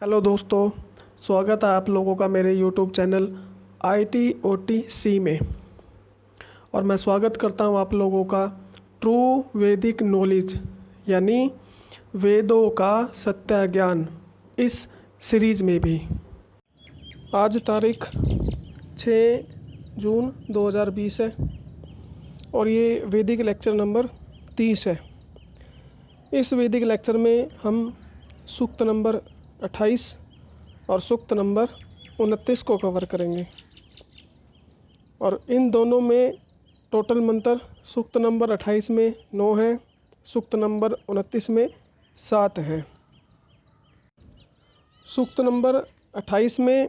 Hello दोस्तों, स्वागत है आप लोगों का मेरे यूट्यूब चैनल ITOT-C में। और मैं स्वागत करता हूं आप लोगों का ट्रू वैदिक नॉलेज यानी वेदों का सत्य ज्ञान इस सीरीज में भी। आज तारीख 6 जून 2020 है और ये वैदिक लेक्चर नंबर 30 है। इस वैदिक लेक्चर में हम सूक्त नंबर 28 और सूक्त नंबर 29 को कवर करेंगे। और इन दोनों में टोटल मंत्र सूक्त नंबर 28 में 9 है, सूक्त नंबर 29 में 7 हैं। सूक्त नंबर 28 में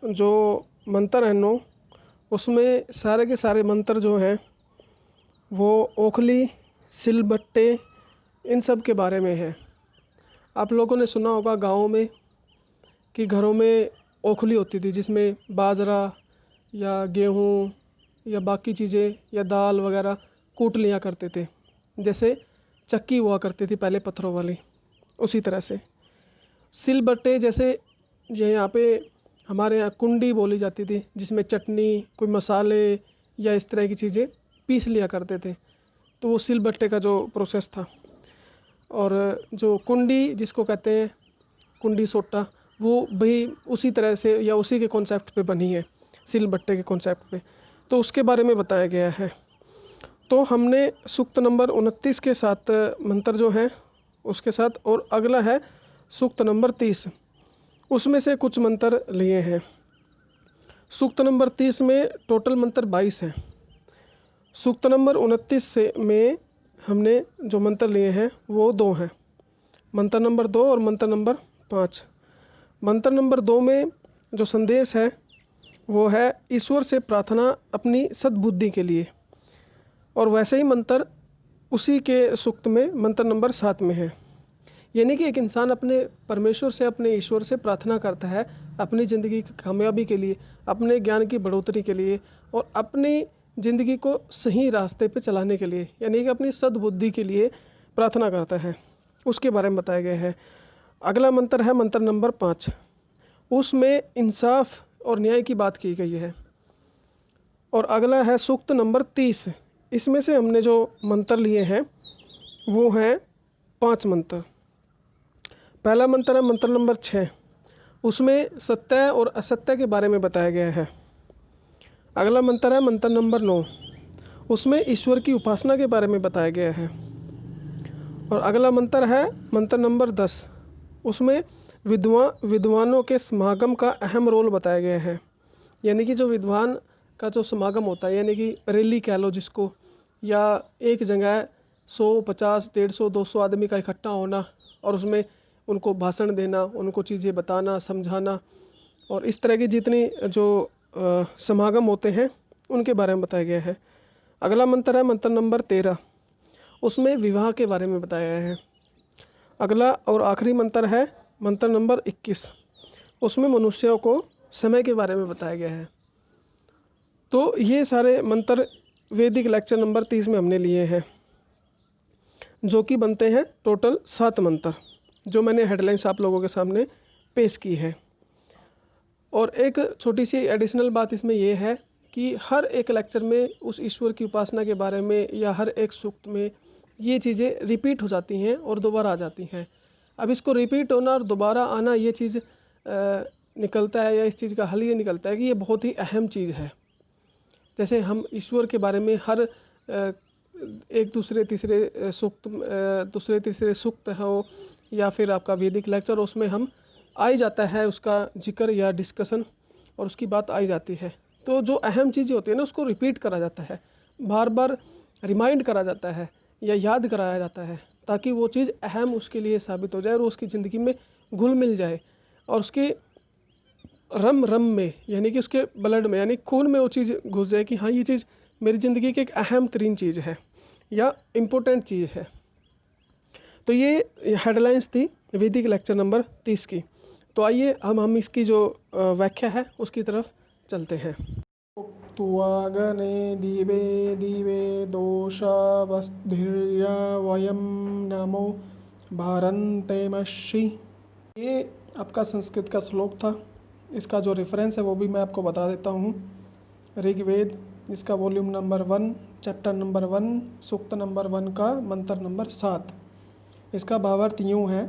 जो मंत्र हैं 9, उसमें सारे के सारे मंत्र जो हैं वो ओखली, सिलबट्टे, इन सब के बारे में है। आप लोगों ने सुना होगा गाँव में कि घरों में ओखली होती थी जिसमें बाजरा या गेहूँ या बाकी चीज़ें या दाल वगैरह कूट लिया करते थे। जैसे चक्की हुआ करती थी पहले पत्थरों वाली, उसी तरह से सिलबट्टे जैसे ये यहाँ पे हमारे यहाँ कुंडी बोली जाती थी जिसमें चटनी, कोई मसाले या इस तरह की चीज़ें पीस लिया करते थे। तो वो सिलबट्टे का जो प्रोसेस था। और जो कुंडी जिसको कहते हैं कुंडी सोट्टा, वो भी उसी तरह से या उसी के कॉन्सेप्ट पे बनी है, सिलबट्टे के कॉन्सेप्ट पे। तो उसके बारे में बताया गया है। तो हमने सूक्त नंबर 29 के साथ मंत्र जो है उसके साथ, और अगला है सूक्त नंबर 30, उसमें से कुछ मंत्र लिए हैं। सूक्त नंबर 30 में टोटल मंत्र 22 हैं। सूक्त नंबर 29 से में हमने जो मंत्र लिए हैं वो 2 हैं, मंत्र नंबर 2 और मंत्र नंबर 5। मंत्र नंबर 2 में जो संदेश है वो है ईश्वर से प्रार्थना अपनी सद्बुद्धि के लिए। और वैसे ही मंत्र उसी के सूक्त में मंत्र नंबर 7 में है। यानी कि एक इंसान अपने परमेश्वर से, अपने ईश्वर से प्रार्थना करता है अपनी ज़िंदगी की कामयाबी के लिए, अपने ज्ञान की बढ़ोतरी के लिए और अपनी ज़िंदगी को सही रास्ते पे चलाने के लिए, यानी कि अपनी सद्बुद्धि के लिए प्रार्थना करता है। उसके बारे में बताया गया है। अगला मंत्र है मंत्र नंबर 5, उसमें इंसाफ और न्याय की बात की गई है। और अगला है सूक्त नंबर 30, इसमें से हमने जो मंत्र लिए हैं वो हैं 5 मंत्र। पहला मंत्र है मंत्र नंबर 6, उसमें सत्य और असत्य के बारे में बताया गया है। अगला मंत्र है मंत्र नंबर 9, उसमें ईश्वर की उपासना के बारे में बताया गया है। और अगला मंत्र है मंत्र नंबर 10, उसमें विद्वानों के समागम का अहम रोल बताया गया है। यानी कि जो विद्वान का जो समागम होता है, यानी कि रैली कह लो जिसको, या एक जगह 100, 50, 150, 200 आदमी का इकट्ठा होना और उसमें उनको भाषण देना, उनको चीज़ें बताना, समझाना, और इस तरह की जितनी जो समागम होते हैं उनके बारे में बताया गया है। अगला मंत्र है मंत्र नंबर 13, उसमें विवाह के बारे में बताया गया है। अगला और आखिरी मंत्र है मंत्र नंबर 21, उसमें मनुष्यों को समय के बारे में बताया गया है। तो ये सारे मंत्र वैदिक लेक्चर नंबर 30 में हमने लिए हैं, जो कि बनते हैं टोटल 7 मंत्र, जो मैंने हेडलाइंस आप लोगों के सामने पेश की है। और एक छोटी सी एडिशनल बात इसमें यह है कि हर एक लेक्चर में उस ईश्वर की उपासना के बारे में या हर एक सूक्त में ये चीज़ें रिपीट हो जाती हैं और दोबारा आ जाती हैं। अब इसको रिपीट होना और दोबारा आना, ये चीज़ निकलता है, या इस चीज़ का हल ये निकलता है कि ये बहुत ही अहम चीज़ है। जैसे हम ईश्वर के बारे में हर एक दूसरे तीसरे सूक्त हो या फिर आपका वैदिक लेक्चर, उसमें हम आ ही जाता है उसका जिक्र या डिस्कशन, और उसकी बात आई जाती है। तो जो अहम चीज़ें होती है ना, उसको रिपीट करा जाता है, बार बार रिमाइंड करा जाता है या याद कराया जाता है, ताकि वो चीज़ अहम उसके लिए साबित हो जाए और उसकी ज़िंदगी में घुल मिल जाए और उसके रम रम में, यानी कि उसके ब्लड में, यानी खून में वो चीज़ घुस जाए कि हाँ, ये चीज़ मेरी ज़िंदगी की एक अहम तरीन चीज़ है या इम्पोर्टेंट चीज़ है। तो ये हेडलाइंस थी वैदिक लेक्चर नंबर 30 की। तो आइए हम इसकी जो व्याख्या है उसकी तरफ चलते हैं। त्वागने दिवे दिवे दोषावस्धिर्या वयं नमो भारन्तेमषि ये आपका संस्कृत का श्लोक था। इसका जो रेफरेंस है वो भी मैं आपको बता देता हूँ। ऋग्वेद, इसका वॉल्यूम नंबर 1, चैप्टर नंबर 1, सूक्त नंबर 1 का मंत्र नंबर 7। इसका भावार्थ यूँ है,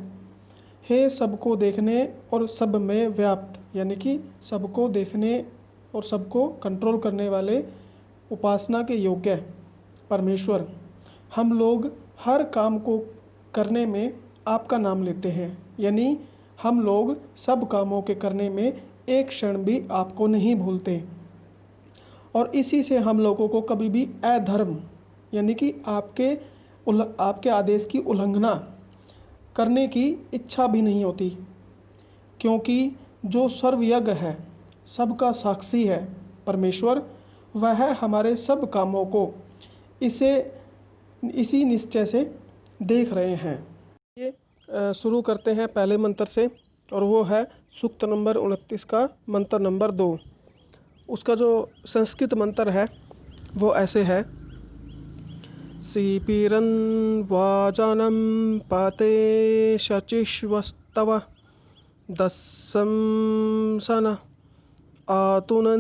हे सबको देखने और सब में व्याप्त, यानी कि सबको देखने और सबको कंट्रोल करने वाले उपासना के योग्य परमेश्वर, हम लोग हर काम को करने में आपका नाम लेते हैं। यानी हम लोग सब कामों के करने में एक क्षण भी आपको नहीं भूलते, और इसी से हम लोगों को कभी भी अधर्म यानी कि आपके आदेश की उल्लंघना करने की इच्छा भी नहीं होती, क्योंकि जो सर्वज्ञ है, सबका साक्षी है परमेश्वर, वह हमारे सब कामों को इसी निश्चय से देख रहे हैं। ये शुरू करते हैं पहले मंत्र से, और वो है सूक्त नंबर 29 का मंत्र नंबर 2। उसका जो संस्कृत मंत्र है वो ऐसे है, सीपीरन वाजनम पाते शचिश्वस्तव दस्सं सन आतुनन्दरसयं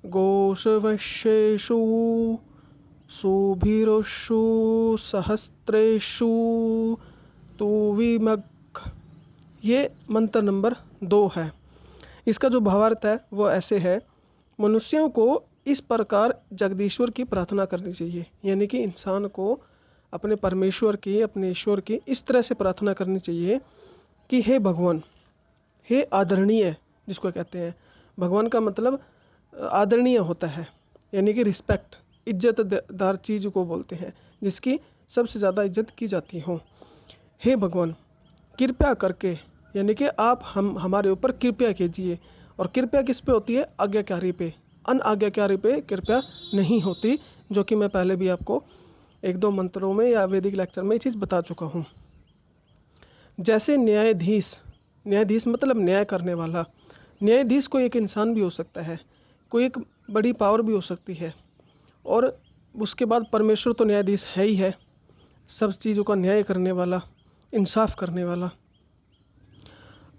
घोषवश्येषु सुभिरुषु सहस्रेषु तु विमग्। ये मंत्र नंबर 2 है। इसका जो भावार्थ है वो ऐसे है, मनुष्यों को इस प्रकार जगदीश्वर की प्रार्थना करनी चाहिए। यानी कि इंसान को अपने परमेश्वर की, अपने ईश्वर की इस तरह से प्रार्थना करनी चाहिए कि हे भगवान, हे आदरणीय, जिसको कहते हैं भगवान का मतलब आदरणीय होता है, यानी कि रिस्पेक्ट, इज्जतदार चीज़ को बोलते हैं, जिसकी सबसे ज़्यादा इज्जत की जाती हो। हे भगवान, कृपया करके, यानी कि आप हमारे ऊपर कृपया कीजिए। और कृपया किस पे होती है? आज्ञाकारी पे। अनाज्ञाकारी पे कृपया नहीं होती, जो कि मैं पहले भी आपको 1-2 मंत्रों में या वैदिक लेक्चर में ये चीज़ बता चुका हूँ। जैसे न्यायाधीश मतलब न्याय करने वाला। न्यायाधीश कोई एक इंसान भी हो सकता है, कोई एक बड़ी पावर भी हो सकती है, और उसके बाद परमेश्वर तो न्यायाधीश है ही है, सब चीज़ों का न्याय करने वाला, इंसाफ करने वाला।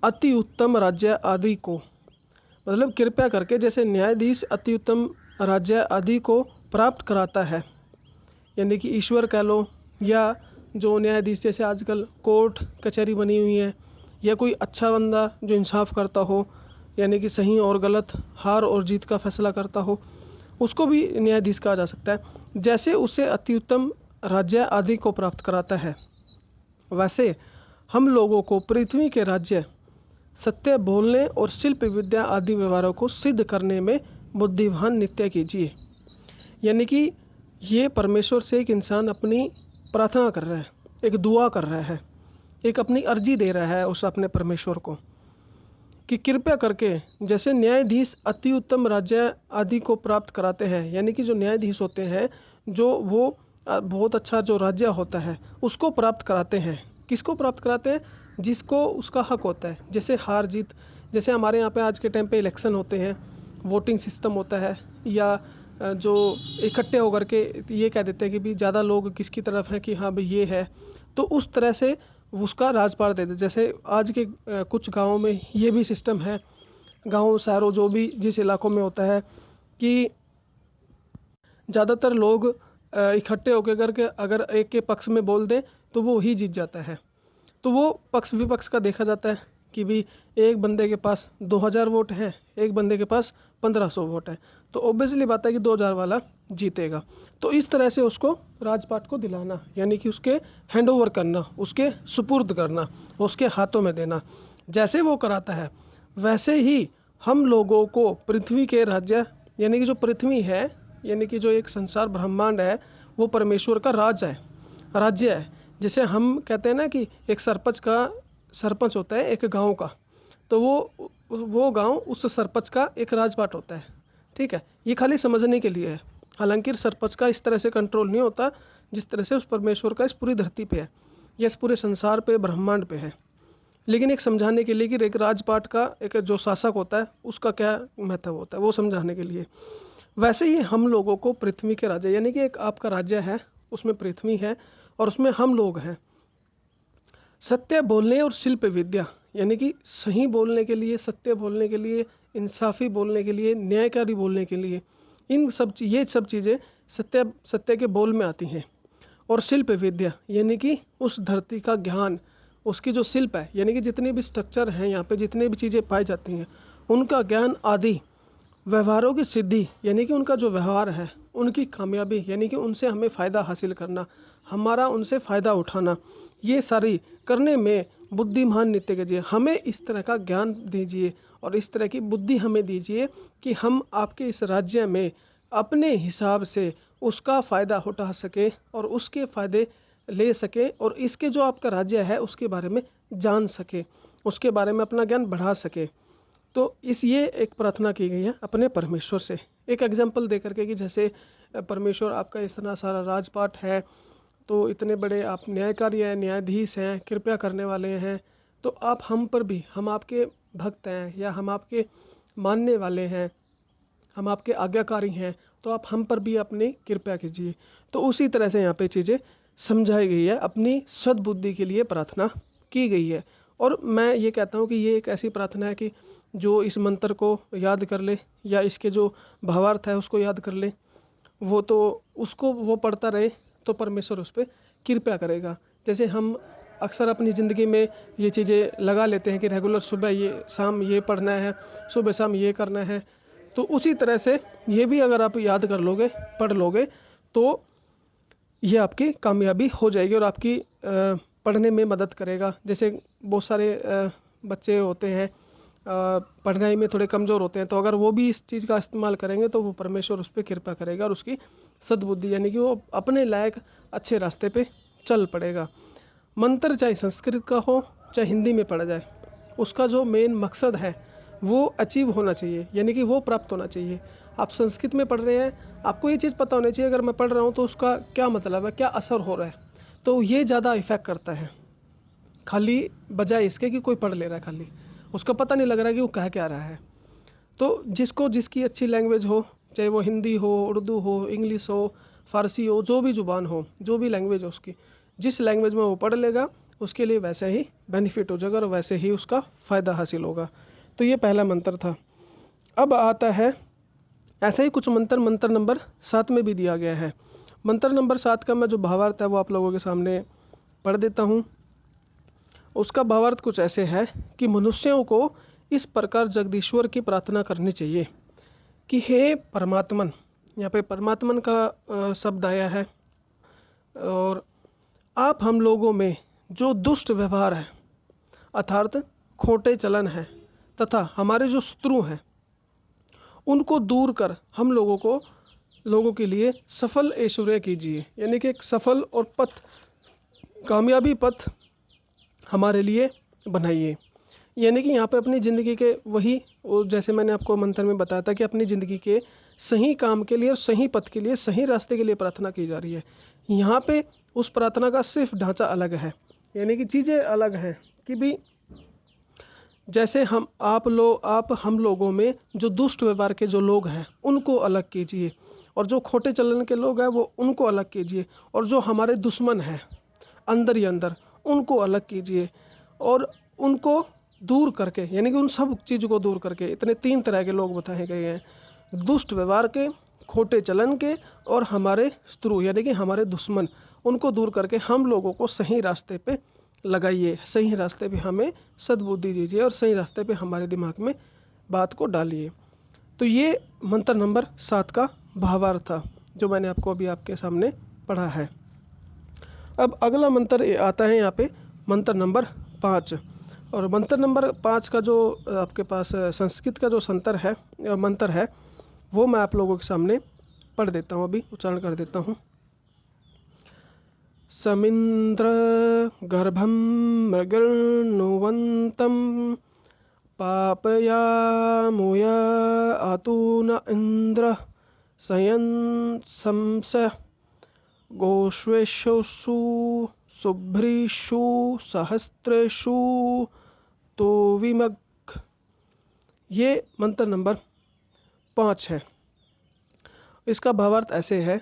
अति उत्तम राज्य आदि को, मतलब कृपया करके, जैसे न्यायाधीश अति उत्तम राज्य आदि को प्राप्त कराता है, यानी कि ईश्वर कह लो, या जो न्यायाधीश जैसे आजकल कोर्ट कचहरी बनी हुई है, या कोई अच्छा बंदा जो इंसाफ करता हो, यानी कि सही और गलत, हार और जीत का फैसला करता हो, उसको भी न्यायाधीश कहा जा सकता है। जैसे उसे अति उत्तम राज्य आदि को प्राप्त कराता है, वैसे हम लोगों को पृथ्वी के राज्य, सत्य बोलने और शिल्प विद्या आदि व्यवहारों को सिद्ध करने में बुद्धिमान नित्य कीजिए। यानी कि ये परमेश्वर से एक इंसान अपनी प्रार्थना कर रहा है, एक दुआ कर रहा है, एक अपनी अर्जी दे रहा है उस अपने परमेश्वर को, कि कृपया करके, जैसे न्यायाधीश अति उत्तम राज्य आदि को प्राप्त कराते हैं, यानी कि जो न्यायाधीश होते हैं, जो वो बहुत अच्छा जो राज्य होता है उसको प्राप्त कराते हैं। किसको प्राप्त कराते हैं? जिसको उसका हक होता है। जैसे हार जीत, जैसे हमारे यहाँ पे आज के टाइम पे इलेक्शन होते हैं, वोटिंग सिस्टम होता है, या जो इकट्ठे होकर के ये कह देते हैं कि भी ज़्यादा लोग किसकी तरफ हैं, कि हाँ भाई ये है, तो उस तरह से उसका राजपाट दे दे। जैसे आज के कुछ गाँवों में ये भी सिस्टम है, गाँव शहरों जो भी जिस इलाकों में होता है, कि ज़्यादातर लोग इकट्ठे होकर करके अगर एक के पक्ष में बोल दें तो वो ही जीत जाता है। तो वो पक्ष विपक्ष का देखा जाता है कि भी एक बंदे के पास 2000 वोट है, एक बंदे के पास 1500 वोट है, तो ऑब्वियसली बात है कि 2000 वाला जीतेगा। तो इस तरह से उसको राजपाट को दिलाना, यानी कि उसके हैंड ओवर करना, उसके सुपुर्द करना, उसके हाथों में देना, जैसे वो कराता है वैसे ही हम लोगों को पृथ्वी के राज्य, यानी कि जो पृथ्वी है, यानी कि जो एक संसार ब्रह्मांड है, वो परमेश्वर का राज्य है। जैसे हम कहते हैं ना कि एक सरपंच होता है एक गांव का, तो वो गांव उस सरपंच का एक राजपाट होता है। ठीक है, ये खाली समझने के लिए है। हालांकि सरपंच का इस तरह से कंट्रोल नहीं होता जिस तरह से उस परमेश्वर का इस पूरी धरती पे है, या इस पूरे संसार पे, ब्रह्मांड पे है। लेकिन एक समझाने के लिए कि एक राजपाट का एक जो शासक होता है उसका क्या महत्व होता है, वो समझाने के लिए। वैसे ही हम लोगों को पृथ्वी के राज्य, यानी कि एक आपका राज्य है, उसमें पृथ्वी है और उसमें हम लोग हैं। सत्य बोलने और शिल्प विद्या, यानी कि सही बोलने के लिए, सत्य बोलने के लिए, इंसाफी बोलने के लिए, न्यायकारी बोलने के लिए, ये सब चीज़ें सत्य सत्य के बोल में आती हैं। और शिल्प विद्या यानी कि उस धरती का ज्ञान, उसकी जो शिल्प है, यानी कि जितनी भी स्ट्रक्चर हैं यहाँ पे, जितनी भी चीज़ें पाई जाती हैं, उनका ज्ञान आदि, व्यवहारों की सिद्धि यानी कि उनका जो व्यवहार है, उनकी कामयाबी यानी कि उनसे हमें फ़ायदा हासिल करना, हमारा उनसे फ़ायदा उठाना, ये सारी करने में बुद्धिमान नित्य कीजिए। हमें इस तरह का ज्ञान दीजिए और इस तरह की बुद्धि हमें दीजिए कि हम आपके इस राज्य में अपने हिसाब से उसका फ़ायदा उठा सके और उसके फ़ायदे ले सके, और इसके जो आपका राज्य है उसके बारे में जान सके, उसके बारे में अपना ज्ञान बढ़ा सके। तो ये एक प्रार्थना की गई है अपने परमेश्वर से, एक एग्जाम्पल दे करके कि जैसे परमेश्वर आपका इतना सारा राजपाट है, तो इतने बड़े आप न्यायकारी हैं, न्यायाधीश हैं, कृपया करने वाले हैं, तो आप हम पर भी, हम आपके भक्त हैं या हम आपके मानने वाले हैं, हम आपके आज्ञाकारी हैं, तो आप हम पर भी अपनी कृपया कीजिए। तो उसी तरह से यहाँ पे चीज़ें समझाई गई है, अपनी सद्बुद्धि के लिए प्रार्थना की गई है। और मैं ये कहता हूँ कि ये एक ऐसी प्रार्थना है कि जो इस मंत्र को याद कर ले या इसके जो भावार्थ है उसको याद कर ले, वो तो उसको वो पढ़ता रहे तो परमेश्वर उस पर कृपया करेगा। जैसे हम अक्सर अपनी ज़िंदगी में ये चीज़ें लगा लेते हैं कि रेगुलर सुबह ये शाम ये पढ़ना है, सुबह शाम ये करना है, तो उसी तरह से ये भी अगर आप याद कर लोगे, पढ़ लोगे, तो ये आपकी कामयाबी हो जाएगी और आपकी पढ़ने में मदद करेगा। जैसे बहुत सारे बच्चे होते हैं पढ़ाई में थोड़े कमज़ोर होते हैं, तो अगर वो भी इस चीज़ का इस्तेमाल करेंगे तो वो परमेश्वर उस पर कृपा करेगा और उसकी सद्बुद्धि यानी कि वो अपने लायक अच्छे रास्ते पे चल पड़ेगा। मंत्र चाहे संस्कृत का हो चाहे हिंदी में पढ़ा जाए, उसका जो मेन मकसद है वो अचीव होना चाहिए, यानी कि वो प्राप्त होना चाहिए। आप संस्कृत में पढ़ रहे हैं, आपको ये चीज़ पता होनी चाहिए अगर मैं पढ़ रहा हूँ तो उसका क्या मतलब है, क्या असर हो रहा है, तो ये ज़्यादा इफ़ेक्ट करता है, खाली बजाय इसके कि कोई पढ़ ले रहा है, खाली उसका पता नहीं लग रहा है कि वो कह क्या रहा है। तो जिसको जिसकी अच्छी लैंग्वेज हो, चाहे वो हिंदी हो, उर्दू हो, इंग्लिश हो, फ़ारसी हो, जो भी ज़ुबान हो, जो भी लैंग्वेज हो उसकी, जिस लैंग्वेज में वो पढ़ लेगा उसके लिए वैसे ही बेनिफिट हो जाएगा और वैसे ही उसका फ़ायदा हासिल होगा। तो ये पहला मंत्र था। अब आता है ऐसे ही कुछ मंत्र, मंत्र नंबर 7 में भी दिया गया है। मंत्र नंबर 7 का मैं जो भावार्थ है वो आप लोगों के सामने पढ़ देता हूँ। उसका भावार्थ कुछ ऐसे है कि मनुष्यों को इस प्रकार जगदीश्वर की प्रार्थना करनी चाहिए कि हे परमात्मन, यहाँ पे परमात्मन का शब्द आया है, और आप हम लोगों में जो दुष्ट व्यवहार है अर्थात खोटे चलन है तथा हमारे जो शत्रु हैं उनको दूर कर हम लोगों के लिए सफल ऐश्वर्य कीजिए, यानी कि एक सफल और कामयाबी पथ हमारे लिए बनाइए। यानी कि यहाँ पे अपनी ज़िंदगी के वही, और जैसे मैंने आपको मंत्र में बताया था कि अपनी ज़िंदगी के सही काम के लिए और सही पथ के लिए, सही रास्ते के लिए प्रार्थना की जा रही है। यहाँ पे उस प्रार्थना का सिर्फ ढांचा अलग है, यानी कि चीज़ें अलग हैं कि भी जैसे आप हम लोगों में जो दुष्ट व्यवहार के जो लोग हैं उनको अलग कीजिए, और जो खोटे चलन के लोग हैं वो उनको अलग कीजिए, और जो हमारे दुश्मन हैं अंदर ही अंदर उनको अलग कीजिए, और उनको दूर करके, यानी कि उन सब चीज़ को दूर करके, इतने 3 तरह के लोग बताए गए हैं, दुष्ट व्यवहार के, खोटे चलन के और हमारे शत्रु यानी कि हमारे दुश्मन, उनको दूर करके हम लोगों को सही रास्ते पे लगाइए, सही रास्ते पे हमें सद्बुद्धि दीजिए और सही रास्ते पे हमारे दिमाग में बात को डालिए। तो ये मंत्र नंबर 7 का भावार्थ था जो मैंने आपको अभी आपके सामने पढ़ा है। अब अगला मंत्र आता है यहाँ पे मंत्र नंबर 5, और मंत्र नंबर 5 का जो आपके पास संस्कृत का जो मंत्र है वो मैं आप लोगों के सामने पढ़ देता हूँ, अभी उच्चारण कर देता हूँ। समिंद्र गर्भं मृगर्नुवन्तं पापयामुय अतुन इंद्र सयन शंस गोष्वेषु शुभ्रीषु सहस्रेषु तो विमग। ये मंत्र नंबर 5 है। इसका भावार्थ ऐसे है,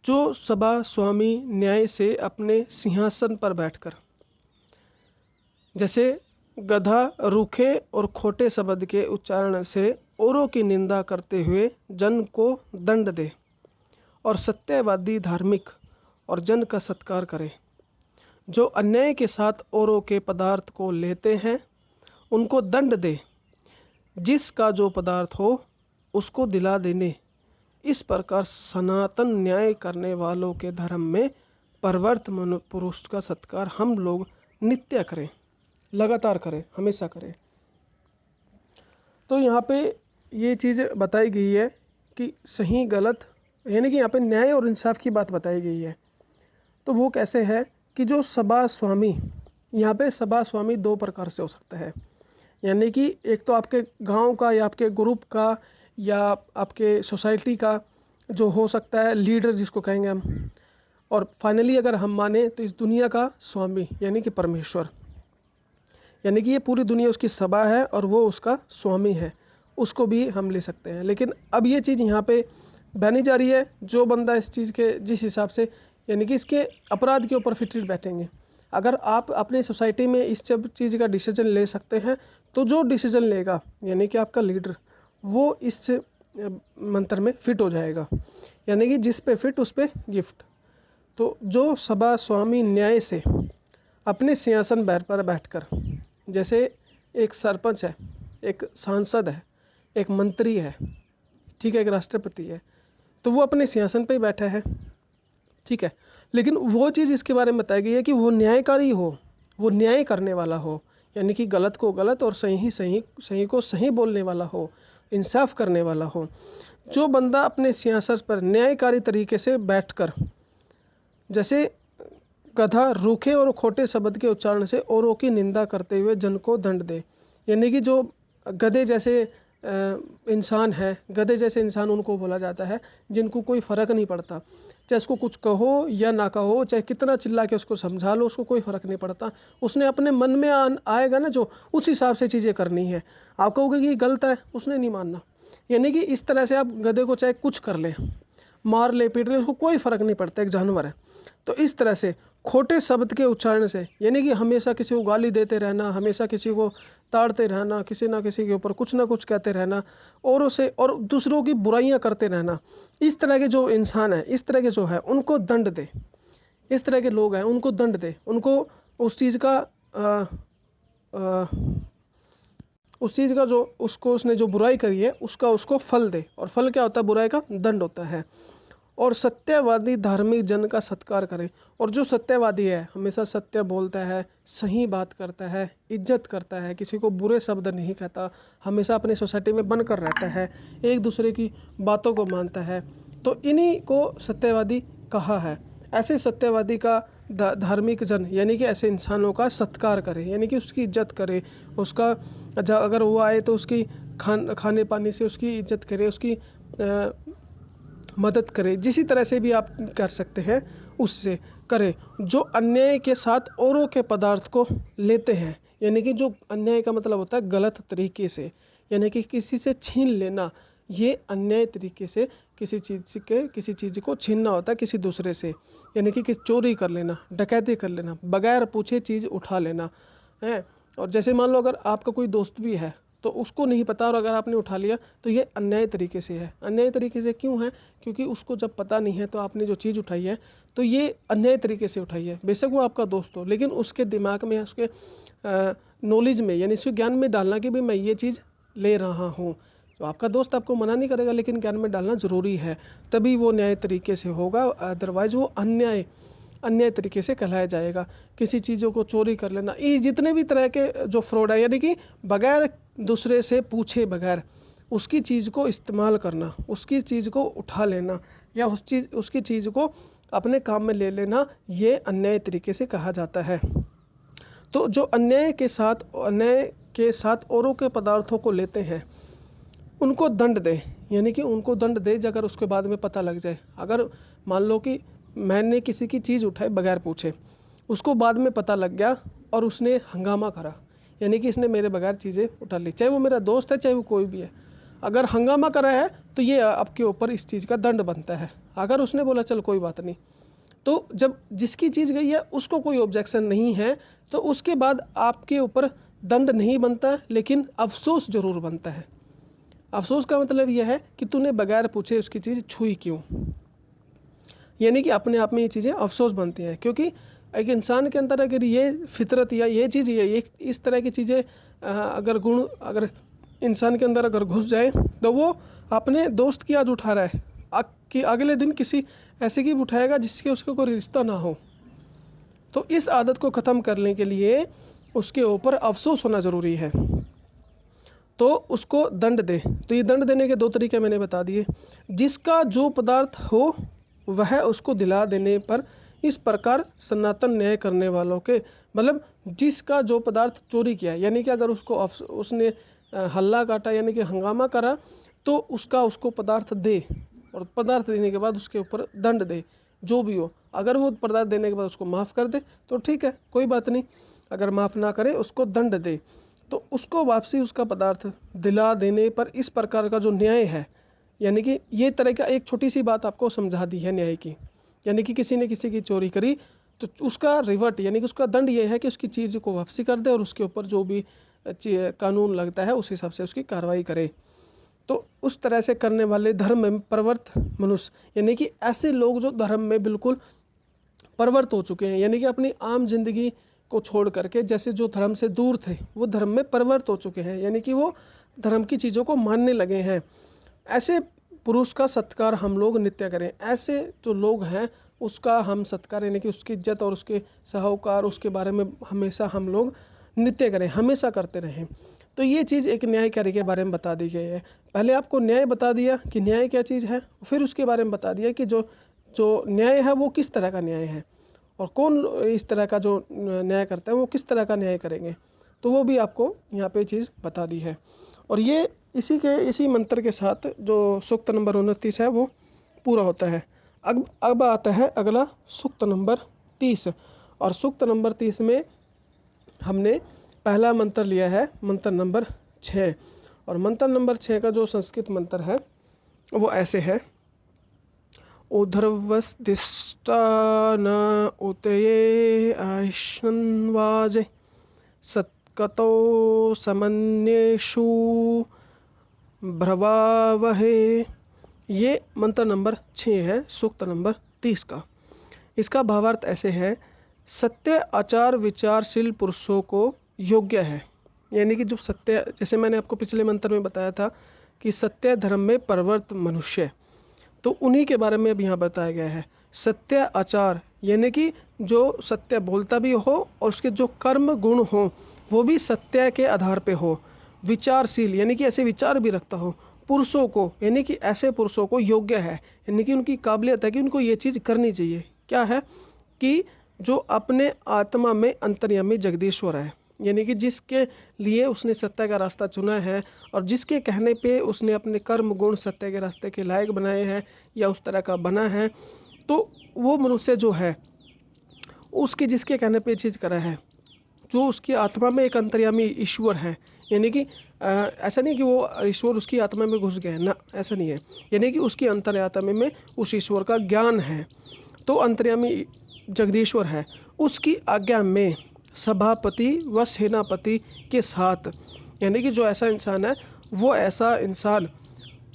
जो सभा स्वामी न्याय से अपने सिंहासन पर बैठकर जैसे गधा रूखे और खोटे शब्द के उच्चारण से औरों की निंदा करते हुए जन को दंड दे, और सत्यवादी धार्मिक और जन का सत्कार करे। जो अन्याय के साथ औरों के पदार्थ को लेते हैं उनको दंड दे, जिसका जो पदार्थ हो उसको दिला देने। इस प्रकार सनातन न्याय करने वालों के धर्म में परवर्त पुरुष का सत्कार हम लोग नित्य करें, लगातार करें, हमेशा करें। तो यहाँ पे ये चीज़ बताई गई है कि सही गलत, यानी कि यहाँ पे न्याय और इंसाफ की बात बताई गई है। तो वो कैसे है कि जो सभा स्वामी, यहाँ पे सभा स्वामी दो प्रकार से हो सकता है। यानी कि एक तो आपके गांव का या आपके ग्रुप का या आपके सोसाइटी का जो हो सकता है लीडर जिसको कहेंगे हम, और फाइनली अगर हम माने तो इस दुनिया का स्वामी यानी कि परमेश्वर, यानी कि ये पूरी दुनिया उसकी सभा है और वो उसका स्वामी है, उसको भी हम ले सकते हैं। लेकिन अब ये चीज़ यहाँ पे बहनी जा रही है, जो बंदा इस चीज़ के जिस हिसाब से यानी कि इसके अपराध के ऊपर फिट बैठेंगे। अगर आप अपनी सोसाइटी में इस सब चीज़ का डिसीजन ले सकते हैं तो जो डिसीजन लेगा यानी कि आपका लीडर वो इस मंत्र में फिट हो जाएगा, यानी कि जिस पे फिट उस पे गिफ्ट। तो जो सभा स्वामी न्याय से अपने सिंहासन पर बैठकर, जैसे एक सरपंच है, एक सांसद है, एक मंत्री है, ठीक है, एक राष्ट्रपति है, तो वो अपने सिंहासन पे ही बैठा है, ठीक है। लेकिन वो चीज़ इसके बारे में बताई गई है कि वो न्यायकारी हो, वो न्याय करने वाला हो, यानी कि गलत को गलत और सही को सही बोलने वाला हो, इंसाफ करने वाला हो। जो बंदा अपने सिंहासन पर न्यायकारी तरीके से बैठकर, जैसे गधा रूखे और खोटे शब्द के उच्चारण से औरों की निंदा करते हुए जन को दंड दे, यानी कि जो गधे जैसे इंसान है, गधे जैसे इंसान उनको बोला जाता है जिनको कोई फ़र्क नहीं पड़ता, चाहे उसको कुछ कहो या ना कहो, चाहे कितना चिल्ला के उसको समझा लो, उसको कोई फ़र्क नहीं पड़ता। उसने अपने मन में आएगा ना जो, उस हिसाब से चीज़ें करनी है। आप कहोगे कि गलत है, उसने नहीं मानना। यानी कि इस तरह से आप गधे को चाहे कुछ कर ले, मार ले, पीट ले, उसको कोई फ़र्क नहीं पड़ता, एक जानवर है। तो इस तरह से खोटे शब्द के उच्चारण से, यानी कि हमेशा किसी को गाली देते रहना, हमेशा किसी को ताड़ते रहना, किसी ना किसी के ऊपर कुछ ना कुछ कहते रहना, औरों से और दूसरों की बुराइयां करते रहना, इस तरह के जो इंसान है, इस तरह के जो है उनको दंड दे, इस तरह के लोग हैं उनको दंड दे, उनको उस चीज़ का जो उसको उसने जो बुराई करी है उसका उसको फल दे। और फल क्या होता है? बुराई का दंड होता है। और सत्यवादी धार्मिक जन का सत्कार करे। और जो सत्यवादी है हमेशा सत्य बोलता है, सही बात करता है, इज्जत करता है, किसी को बुरे शब्द नहीं कहता, हमेशा अपनी सोसाइटी में बनकर रहता है, एक दूसरे की बातों को मानता है, तो इन्हीं को सत्यवादी कहा है। ऐसे सत्यवादी का धार्मिक जन यानी कि ऐसे इंसानों का सत्कार करे, यानी कि उसकी इज्जत करे, उसका अगर वो आए तो उसकी खाने पानी से उसकी इज्जत करे, उसकी मदद करे, जिसी तरह से भी आप कर सकते हैं उससे करे। जो अन्याय के साथ औरों के पदार्थ को लेते हैं, यानी कि जो अन्याय का मतलब होता है गलत तरीके से, यानी कि किसी से छीन लेना, ये अन्याय तरीके से किसी चीज़ को छीनना होता है किसी दूसरे से, यानी कि चोरी कर लेना, डकैती कर लेना, बगैर पूछे चीज़ उठा लेना है। और जैसे मान लो अगर आपका कोई दोस्त भी है तो उसको नहीं पता और अगर आपने उठा लिया तो ये अन्याय तरीके से है। अन्याय तरीके से क्यों है? क्योंकि उसको जब पता नहीं है तो आपने जो चीज़ उठाई है तो ये अन्याय तरीके से उठाई है। बेशक वो आपका दोस्त हो, लेकिन उसके दिमाग में, उसके नॉलेज में, यानी उसके ज्ञान में डालना कि भाई मैं ये चीज़ ले रहा हूँ। तो आपका दोस्त आपको मना नहीं करेगा, लेकिन ज्ञान में डालना ज़रूरी है, तभी वो न्याय तरीके से होगा, अदरवाइज़ वो अन्याय तरीके से कहलाया जाएगा। किसी चीज़ों को चोरी कर लेना, ये जितने भी तरह के जो फ्रॉड है, यानी कि बगैर दूसरे से पूछे बगैर उसकी चीज़ को इस्तेमाल करना, उसकी चीज़ को उठा लेना या उसकी चीज़ को अपने काम में ले लेना, ये अन्याय तरीके से कहा जाता है। तो जो अन्याय के साथ औरों के पदार्थों को लेते हैं उनको दंड दे, यानी कि उनको दंड दे अगर उसके बाद में पता लग जाए। अगर मान लो कि मैंने किसी की चीज़ उठाई बगैर पूछे, उसको बाद में पता लग गया और उसने हंगामा करा, यानी कि इसने मेरे बगैर चीज़ें उठा ली, चाहे वो मेरा दोस्त है चाहे वो कोई भी है, अगर हंगामा करा है तो ये आपके ऊपर इस चीज़ का दंड बनता है। अगर उसने बोला चल कोई बात नहीं, तो जब जिसकी चीज़ गई है उसको कोई ऑब्जेक्शन नहीं है, तो उसके बाद आपके ऊपर दंड नहीं बनता, लेकिन अफसोस जरूर बनता है। अफसोस का मतलब यह है कि तूने बगैर पूछे उसकी चीज़ छुई क्यों, यानी कि अपने आप में ये चीज़ें अफसोस बनती हैं। क्योंकि एक इंसान के अंदर अगर ये फितरत या ये चीज़ ये इस तरह की चीज़ें अगर गुण अगर इंसान के अंदर अगर घुस जाए, तो वो अपने दोस्त की आज उठा रहा है कि अगले दिन किसी ऐसे की उठाएगा जिसके उसका कोई रिश्ता ना हो। तो इस आदत को ख़त्म करने के लिए उसके ऊपर अफसोस होना ज़रूरी है, तो उसको दंड दे। तो ये दंड देने के दो तरीके मैंने बता दिए। जिसका जो पदार्थ हो वह उसको दिला देने पर इस प्रकार सनातन न्याय करने वालों के, मतलब जिसका जो पदार्थ चोरी किया, यानी कि अगर उसने हल्ला काटा यानी कि हंगामा करा, तो उसको पदार्थ दे, और पदार्थ देने के बाद उसके ऊपर दंड दे जो भी हो। अगर वो पदार्थ देने के बाद उसको माफ़ कर दे तो ठीक है, कोई बात नहीं। अगर माफ़ ना करे उसको दंड दे, तो उसको वापसी उसका पदार्थ दिला देने पर इस प्रकार का जो न्याय है, यानी कि ये तरह का एक छोटी सी बात आपको समझा दी है न्याय की। यानी कि किसी ने किसी की चोरी करी तो उसका रिवर्ट यानी कि उसका दंड ये है कि उसकी चीज़ को वापसी कर दे और उसके ऊपर जो भी कानून लगता है उस हिसाब से उसकी कार्रवाई करे। तो उस तरह से करने वाले धर्म में प्रवृत्त मनुष्य, यानी कि ऐसे लोग जो धर्म में बिल्कुल प्रवृत्त हो चुके हैं, यानी कि अपनी आम जिंदगी को छोड़ करके जैसे जो धर्म से दूर थे वो धर्म में प्रवृत्त हो चुके हैं, यानी कि वो धर्म की चीज़ों को मानने लगे हैं। ऐसे पुरुष का सत्कार हम लोग नित्य करें। ऐसे जो लोग हैं उसका हम सत्कार यानी कि उसकी इज्जत और उसके सहोकार उसके बारे में हमेशा हम लोग नित्य करें, हमेशा करते रहें। तो ये चीज़ एक न्यायकारी के बारे में बता दी गई है। पहले आपको न्याय बता दिया कि न्याय क्या चीज़ है, फिर उसके बारे में बता दिया कि जो जो न्याय है वो किस तरह का न्याय है, और कौन इस तरह का जो न्याय करता है वो किस तरह का न्याय करेंगे, तो वो भी आपको यहाँ पे चीज़ बता दी है। और ये इसी मंत्र के साथ जो सूक्त नंबर 29 है वो पूरा होता है। अब आता है अगला सूक्त नंबर 30, और सूक्त नंबर 30 में हमने पहला मंत्र लिया है मंत्र नंबर 6, और मंत्र नंबर 6 का जो संस्कृत मंत्र है वो ऐसे है। ऊर्ध्वस्तिष्ठा न उतये आश्वन्वाजे सत्कतो समन्येषु भ्रवावहे। ये मंत्र नंबर 6 है सूक्त नंबर 30 का। इसका भावार्थ ऐसे है, सत्य आचार विचारशील पुरुषों को योग्य है, यानी कि जो सत्य, जैसे मैंने आपको पिछले मंत्र में बताया था कि सत्य धर्म में प्रवृत्त मनुष्य, तो उन्हीं के बारे में अब यहाँ बताया गया है। सत्य आचार यानी कि जो सत्य बोलता भी हो और उसके जो कर्म गुण हो वो भी सत्य के आधार पे हो। विचारशील यानी कि ऐसे विचार भी रखता हो। पुरुषों को यानी कि ऐसे पुरुषों को योग्य है, यानी कि उनकी काबिलियत है कि उनको ये चीज़ करनी चाहिए। क्या है कि जो अपने आत्मा में अंतर्यामी जगदीश्वर है, यानी कि जिसके लिए उसने सत्य का रास्ता चुना है और जिसके कहने पे उसने अपने कर्म गुण सत्य के रास्ते के लायक बनाए हैं या उस तरह का बना है, तो वो मनुष्य जो है उसके जिसके कहने पे चीज़ करा है, जो उसकी आत्मा में एक अंतर्यामी ईश्वर है, यानी कि ऐसा नहीं कि वो ईश्वर उसकी आत्मा में घुस गए ना, ऐसा नहीं है, यानी कि उसकी अंतर्यात्मा में उस ईश्वर का ज्ञान है। तो अंतर्यामी जगदीश्वर है, उसकी आज्ञा में सभापति व सेनापति के साथ, यानी कि जो ऐसा इंसान है वो ऐसा इंसान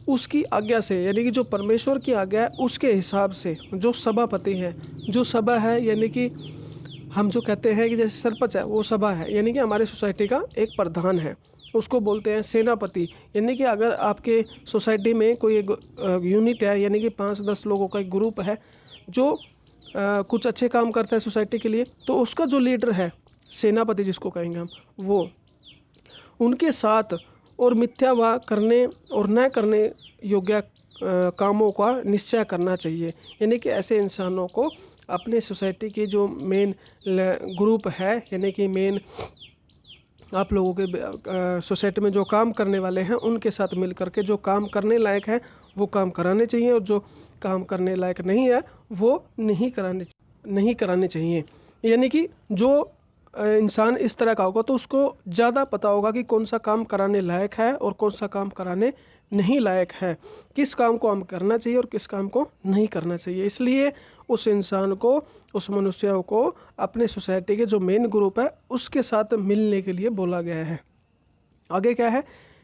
उसकी आज्ञा से, यानी कि जो परमेश्वर की आज्ञा है उसके हिसाब से, जो सभापति है, जो सभा है यानी कि हम जो कहते हैं कि जैसे सरपंच है वो सभा है, यानी कि हमारे सोसाइटी का एक प्रधान है, उसको बोलते हैं सेनापति। यानी कि अगर आपके सोसाइटी में कोई एक यूनिट है, यानी कि 5-10 लोगों का एक ग्रुप है जो कुछ अच्छे काम करता है सोसाइटी के लिए, तो उसका जो लीडर है सेनापति जिसको कहेंगे हम, वो उनके साथ और मिथ्या व करने और न करने योग्य कामों का निश्चय करना चाहिए। यानी कि ऐसे इंसानों को अपने सोसाइटी की जो मेन ग्रुप है, यानी कि मेन आप लोगों के सोसाइटी में जो काम करने वाले हैं उनके साथ मिल करके जो काम करने लायक है वो काम कराने चाहिए, और जो काम करने लायक नहीं है वो नहीं कराने चाहिए। यानी कि जो इंसान इस तरह का होगा तो उसको ज़्यादा पता होगा कि कौन सा काम कराने लायक है और कौन सा काम कराने नहीं लायक है, किस काम को हम करना चाहिए और किस काम को नहीं करना चाहिए। इसलिए उस इंसान को, उस मनुष्य को अपने सोसाइटी के जो मेन ग्रुप है उसके साथ मिलने के लिए बोला गया है। आगे क्या है,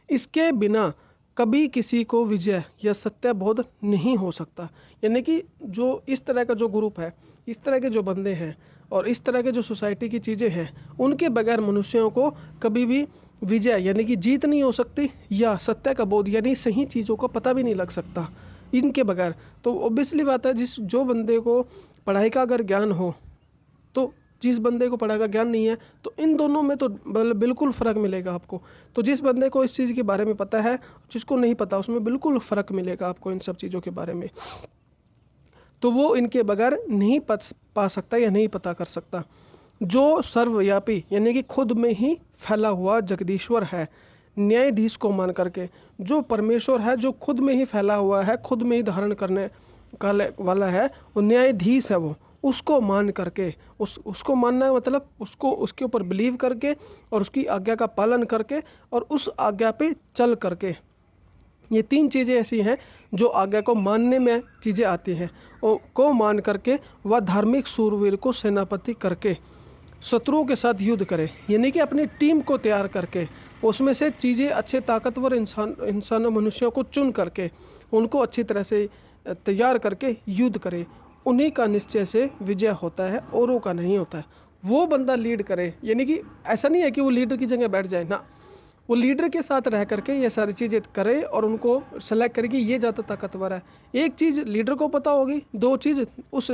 इसके बिना कभी किसी को विजय या सत्य बोध नहीं हो सकता। यानी कि जो इस तरह का जो ग्रुप है, इस तरह के जो बंदे हैं और इस तरह के जो सोसाइटी की चीज़ें हैं, उनके बगैर मनुष्यों को कभी भी विजय यानी कि जीत नहीं हो सकती, या सत्य का बोध यानी सही चीज़ों का पता भी नहीं लग सकता इनके बगैर। तो ऑब्वियसली बात है, जो बंदे को पढ़ाई का अगर ज्ञान हो, तो जिस बंदे को पढ़ाई का ज्ञान नहीं है, तो इन दोनों में तो बिल्कुल फ़र्क मिलेगा आपको। तो जिस बंदे को इस चीज़ के बारे में पता है, जिसको नहीं पता, उसमें बिल्कुल फ़र्क मिलेगा आपको इन सब चीज़ों के बारे में। तो वो इनके बगैर नहीं पा सकता या नहीं पता कर सकता। जो सर्वव्यापी यानी कि खुद में ही फैला हुआ जगदीश्वर है, न्यायाधीश को मान करके, जो परमेश्वर है जो खुद में ही फैला हुआ है, खुद में ही धारण करने वाला है, वो न्यायाधीश है, वो उसको मान करके, उसको मानना है मतलब उसको, उसके ऊपर बिलीव करके और उसकी आज्ञा का पालन करके और उस आज्ञा पे चल करके। ये तीन चीज़ें ऐसी हैं जो आज्ञा को मानने में चीज़ें आती हैं। और को मान करके वह धार्मिक शूरवीर को सेनापति करके शत्रुओं के साथ युद्ध करे, यानी कि अपनी टीम को तैयार करके उसमें से चीज़ें अच्छे ताकतवर इंसानों मनुष्यों को चुन करके उनको अच्छी तरह से तैयार करके युद्ध करे। उन्हीं का निश्चय से विजय होता है, औरों का नहीं होता है। वो बंदा लीड करे, यानी कि ऐसा नहीं है कि वो लीडर की जगह बैठ जाए ना, वो लीडर के साथ रह करके ये सारी चीज़ें करे और उनको सेलेक्ट करेगी ये ज़्यादा ताकतवर है। एक चीज़ लीडर को पता होगी, दो चीज़ उस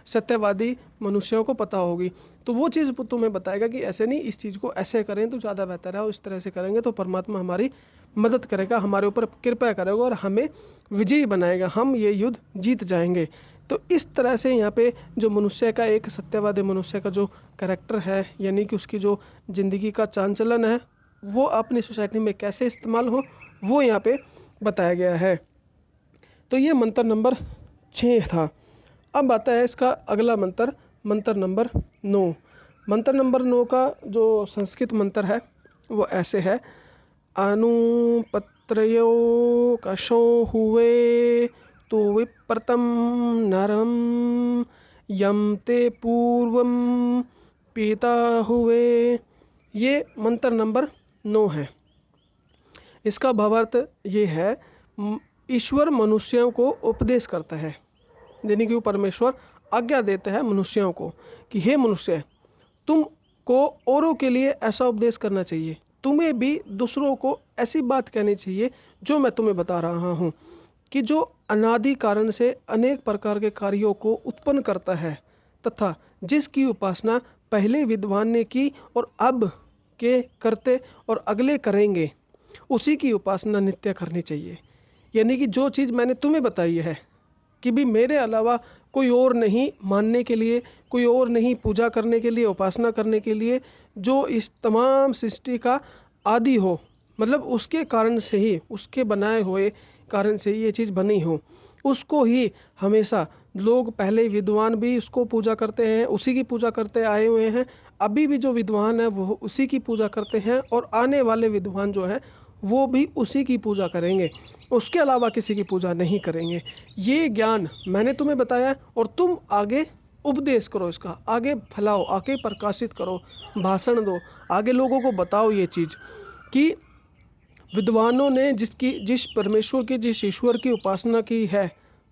सत्यवादी मनुष्यों को पता होगी, तो वो चीज़ तुम्हें बताएगा कि ऐसे नहीं, इस चीज़ को ऐसे करें तो ज़्यादा बेहतर है, और इस तरह से करेंगे तो परमात्मा हमारी मदद करेगा, हमारे ऊपर कृपा करेगा और हमें विजयी बनाएगा, हम ये युद्ध जीत जाएंगे। तो इस तरह से यहाँ पे जो मनुष्य का, एक सत्यवादी मनुष्य का जो कैरेक्टर है, यानी कि उसकी जो ज़िंदगी का चाल चलन है, वो अपनी सोसाइटी में कैसे इस्तेमाल हो, वो यहाँ पे बताया गया है। तो ये मंत्र नंबर 6 था। अब आता है इसका अगला मंत्र, मंत्र नंबर 9। मंत्र नंबर 9 का जो संस्कृत मंत्र है वो ऐसे है, अनुपत्रयो कशो हुए तु विप्रतम नरम यम ते पूर्वम पीता हुए। ये मंत्र नंबर 9 है। इसका भावार्थ ये है, ईश्वर मनुष्यों को उपदेश करता है, यानी कि वो परमेश्वर आज्ञा देता है मनुष्यों को कि हे मनुष्य, तुमको औरों के लिए ऐसा उपदेश करना चाहिए, तुम्हें भी दूसरों को ऐसी बात कहनी चाहिए जो मैं तुम्हें बता रहा हूँ, कि जो अनादि कारण से अनेक प्रकार के कार्यों को उत्पन्न करता है तथा जिसकी उपासना पहले विद्वान ने की और अब के करते और अगले करेंगे, उसी की उपासना नित्य करनी चाहिए। यानी कि जो चीज़ मैंने तुम्हें बताई है कि भी मेरे अलावा कोई और नहीं मानने के लिए, कोई और नहीं पूजा करने के लिए, उपासना करने के लिए, जो इस तमाम सृष्टि का आदि हो, मतलब उसके कारण से ही, उसके बनाए हुए कारण से ये चीज़ बनी हो, उसको ही हमेशा लोग, पहले विद्वान भी उसको पूजा करते हैं, उसी की पूजा करते आए हुए हैं, अभी भी जो विद्वान है वो उसी की पूजा करते हैं, और आने वाले विद्वान जो हैं वो भी उसी की पूजा करेंगे, उसके अलावा किसी की पूजा नहीं करेंगे। ये ज्ञान मैंने तुम्हें बताया और तुम आगे उपदेश करो, इसका आगे फैलाओ, आगे प्रकाशित करो, भाषण दो, आगे लोगों को बताओ ये चीज़ कि विद्वानों ने जिस परमेश्वर की, जिस ईश्वर की उपासना की है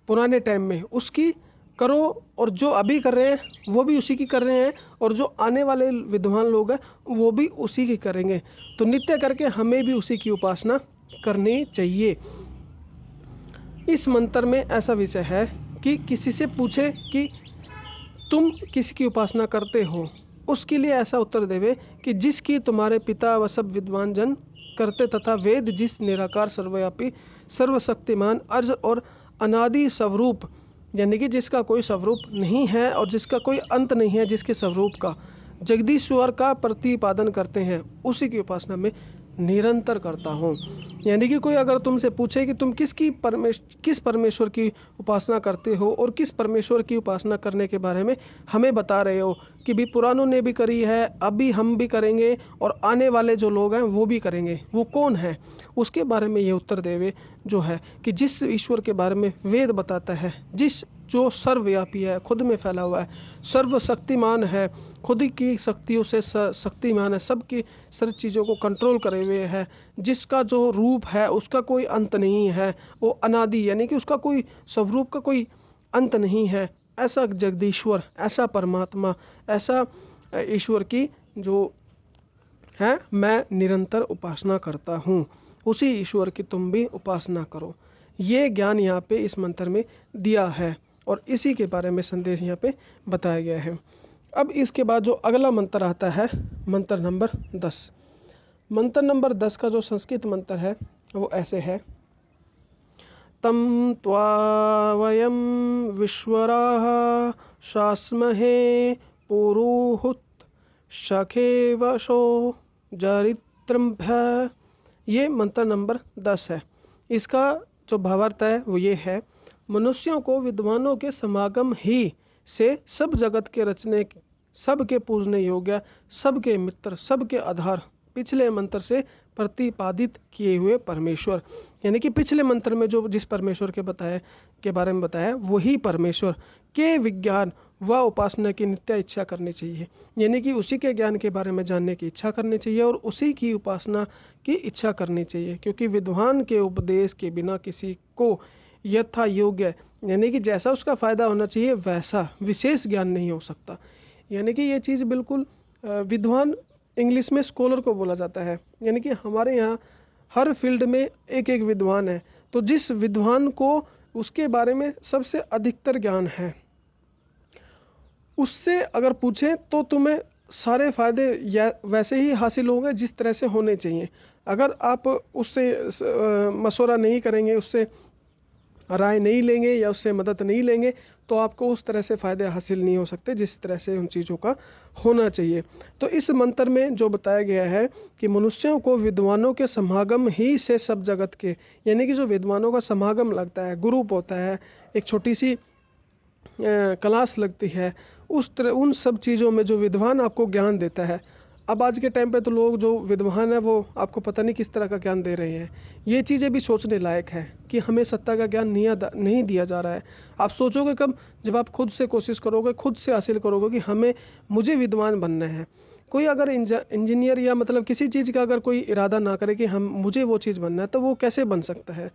पुराने टाइम में, उसकी करो, और जो अभी कर रहे हैं वो भी उसी की कर रहे हैं, और जो आने वाले विद्वान लोग हैं वो भी उसी की करेंगे। तो नित्य करके हमें भी उसी की उपासना करनी चाहिए। इस मंत्र में ऐसा विषय है कि किसी से पूछे कि तुम किसकी उपासना करते हो, उसके लिए ऐसा उत्तर देवे कि जिसकी तुम्हारे पिता व सब विद्वान जन करते, तथा वेद जिस निराकार सर्वव्यापी सर्वशक्तिमान अर्ज और अनादि स्वरूप, यानी कि जिसका कोई स्वरूप नहीं है और जिसका कोई अंत नहीं है, जिसके स्वरूप का, जगदीश्वर का प्रतिपादन करते हैं उसी की उपासना में निरंतर करता हूँ। यानी कि कोई अगर तुमसे पूछे कि तुम किस परमेश्वर की उपासना करते हो और किस परमेश्वर की उपासना करने के बारे में हमें बता रहे हो कि भी पुरानों ने भी करी है, अभी हम भी करेंगे और आने वाले जो लोग हैं वो भी करेंगे, वो कौन है, उसके बारे में ये उत्तर देवे जो है कि जिस ईश्वर के बारे में वेद बताता है, जो सर्वव्यापी है, खुद में फैला हुआ है, सर्वशक्तिमान है, खुद की शक्तियों से शक्तिमान है, सबकी सारी चीज़ों को कंट्रोल करे हुए है, जिसका जो रूप है उसका कोई अंत नहीं है, वो अनादि यानी कि उसका कोई स्वरूप का कोई अंत नहीं है, ऐसा जगदीश्वर, ऐसा परमात्मा, ऐसा ईश्वर की जो है मैं निरंतर उपासना करता हूँ। उसी ईश्वर की तुम भी उपासना करो। ये ज्ञान यहाँ पे इस मंत्र में दिया है और इसी के बारे में संदेश यहाँ पे बताया गया है। अब इसके बाद जो अगला मंत्र आता है, मंत्र नंबर 10। मंत्र नंबर 10 का जो संस्कृत मंत्र है वो ऐसे है। तम त्वा वयम विश्वराः शास्महे पुरुहुत शखे वशो जरित्रम्भ्य। ये मंत्र नंबर 10 है। इसका जो भावार्थ है वो ये है, मनुष्यों को विद्वानों के समागम ही से सब जगत के रचने, सबके पूजने योग्य, सबके मित्र, सबके आधार, पिछले मंत्र से प्रतिपादित किए हुए परमेश्वर, यानी कि पिछले मंत्र में जो जिस परमेश्वर के बारे में बताया वही परमेश्वर के विज्ञान व उपासना की नित्य इच्छा करनी चाहिए। यानी कि उसी के ज्ञान के बारे में जानने की इच्छा करनी चाहिए और उसी की उपासना की इच्छा करनी चाहिए, क्योंकि विद्वान के उपदेश के बिना किसी को यथा योग्य, यानी कि जैसा उसका फायदा होना चाहिए वैसा विशेष ज्ञान नहीं हो सकता। यानी कि ये चीज़ बिल्कुल विद्वान इंग्लिश में स्कॉलर को बोला जाता है, यानी कि हमारे यहाँ हर फील्ड में एक एक विद्वान है, तो जिस विद्वान को उसके बारे में सबसे अधिकतर ज्ञान है उससे अगर पूछें तो तुम्हें सारे फायदे या वैसे ही हासिल होंगे जिस तरह से होने चाहिए। अगर आप उससे मशवरा नहीं करेंगे, उससे राय नहीं लेंगे या उससे मदद नहीं लेंगे तो आपको उस तरह से फ़ायदे हासिल नहीं हो सकते जिस तरह से उन चीज़ों का होना चाहिए। तो इस मंत्र में जो बताया गया है कि मनुष्यों को विद्वानों के समागम ही से सब जगत के, यानी कि जो विद्वानों का समागम लगता है, ग्रुप होता है, एक छोटी सी क्लास लगती है, उस तरह उन सब चीज़ों में जो विद्वान आपको ज्ञान देता है। अब आज के टाइम पे तो लोग जो विद्वान है वो आपको पता नहीं किस तरह का ज्ञान दे रहे हैं। ये चीज़ें भी सोचने लायक है कि हमें सत्ता का ज्ञान नहीं दिया जा रहा है। आप सोचोगे कब, जब आप खुद से कोशिश करोगे, खुद से हासिल करोगे कि मुझे विद्वान बनना है। कोई अगर इंजीनियर या मतलब किसी चीज़ का अगर कोई इरादा ना करे कि मुझे वो चीज़ बनना है तो वो कैसे बन सकता है।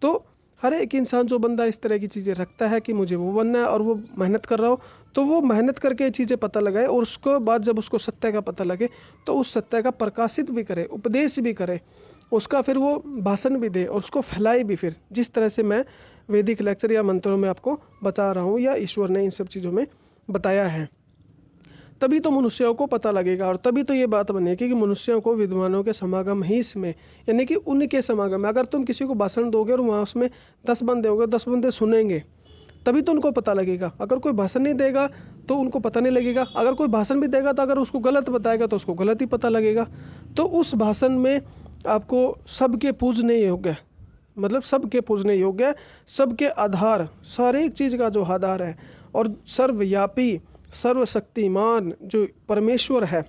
तो हर एक इंसान जो बंदा इस तरह की चीज़ें रखता है कि मुझे वो बनना है और वो मेहनत कर रहा हो, तो वो मेहनत करके ये चीज़ें पता लगाए और उसको बाद जब उसको सत्य का पता लगे तो उस सत्य का प्रकाशित भी करे, उपदेश भी करे, उसका फिर वो भाषण भी दे और उसको फैलाए भी। फिर जिस तरह से मैं वैदिक लेक्चर या मंत्रों में आपको बता रहा हूँ या ईश्वर ने इन सब चीज़ों में बताया है, तभी तो मनुष्यों को पता लगेगा और तभी तो ये बात बनेगी कि मनुष्यों को विद्वानों के समागम ही इसमें, यानी कि उनके समागम में। अगर तुम किसी को भाषण दोगे और वहाँ उसमें 10 बंदे होंगे, 10 बंदे सुनेंगे, तभी तो उनको पता लगेगा। अगर कोई भाषण नहीं देगा तो उनको पता नहीं लगेगा। अगर कोई भाषण भी देगा तो अगर उसको गलत बताएगा तो उसको गलत ही पता लगेगा। तो उस भाषण में आपको सबके पूजने योग्य, मतलब सबके पूजने योग्य, सबके आधार, सारे एक चीज़ का जो आधार है और सर्वव्यापी सर्वशक्तिमान जो परमेश्वर है,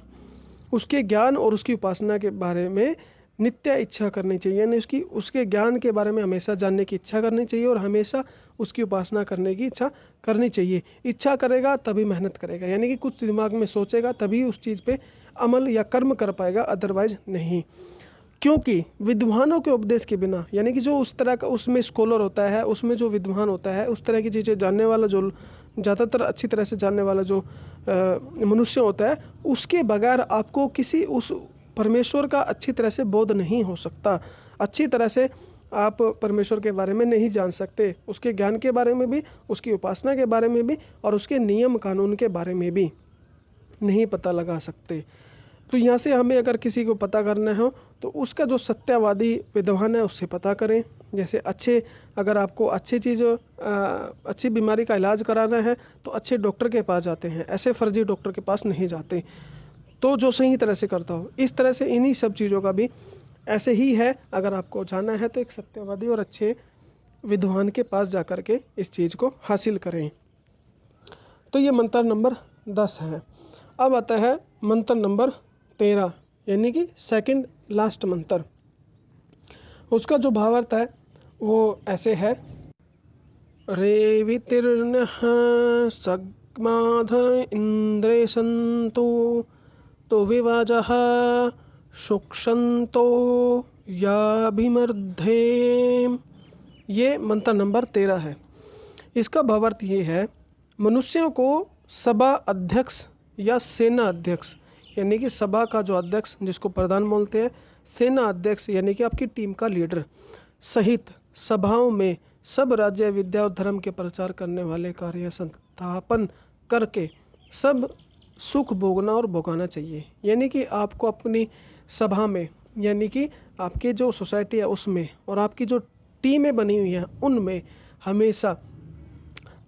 उसके ज्ञान और उसकी उपासना के बारे में नित्य इच्छा करनी चाहिए। यानी उसके ज्ञान के बारे में हमेशा जानने की इच्छा करनी चाहिए और हमेशा उसकी उपासना करने की इच्छा करनी चाहिए। इच्छा करेगा तभी मेहनत करेगा, यानी कि कुछ दिमाग में सोचेगा तभी उस चीज़ पे अमल या कर्म कर पाएगा, अदरवाइज नहीं। क्योंकि विद्वानों के उपदेश के बिना, यानी कि जो उस तरह का उसमें स्कॉलर होता है, उसमें जो विद्वान होता है, उस तरह की चीज़ें जानने वाला, जो ज़्यादातर अच्छी तरह से जानने वाला जो मनुष्य होता है, उसके बगैर आपको किसी उस परमेश्वर का अच्छी तरह से बोध नहीं हो सकता। अच्छी तरह से आप परमेश्वर के बारे में नहीं जान सकते, उसके ज्ञान के बारे में भी, उसकी उपासना के बारे में भी और उसके नियम कानून के बारे में भी नहीं पता लगा सकते। तो यहाँ से हमें अगर किसी को पता करना हो तो उसका जो सत्यवादी विद्वान है उससे पता करें। जैसे अगर आपको अच्छी बीमारी का इलाज कराना है तो अच्छे डॉक्टर के पास जाते हैं, ऐसे फर्जी डॉक्टर के पास नहीं जाते। तो जो सही तरह से करता हो। इस तरह से इन्हीं सब चीज़ों का भी ऐसे ही है। अगर आपको जाना है तो एक सत्यवादी और अच्छे विद्वान के पास जा कर के इस चीज़ को हासिल करें। तो ये मंत्र नंबर 10 है। अब आता है मंत्र नंबर 13, यानी कि सेकंड लास्ट मंत्र। उसका जो भावार्थ है वो ऐसे है, रेवितीर्णः सग्माध इंद्रे संतो तो विवाजः शुक्षंतो याभिमर्धे। ये मंत्र नंबर 13 है। इसका भावार्थ ये है, मनुष्यों को सभा अध्यक्ष या सेना अध्यक्ष, यानी कि सभा का जो अध्यक्ष जिसको प्रधान बोलते हैं, सेना अध्यक्ष यानी कि आपकी टीम का लीडर सहित सभाओं में सब राज्य विद्या और धर्म के प्रचार करने वाले कार्य संस्थापन करके सब सुख भोगना और भोगाना चाहिए। यानी कि आपको अपनी सभा में, यानी कि आपकी जो सोसाइटी है उसमें, और आपकी जो टीमें बनी हुई हैं उनमें हमेशा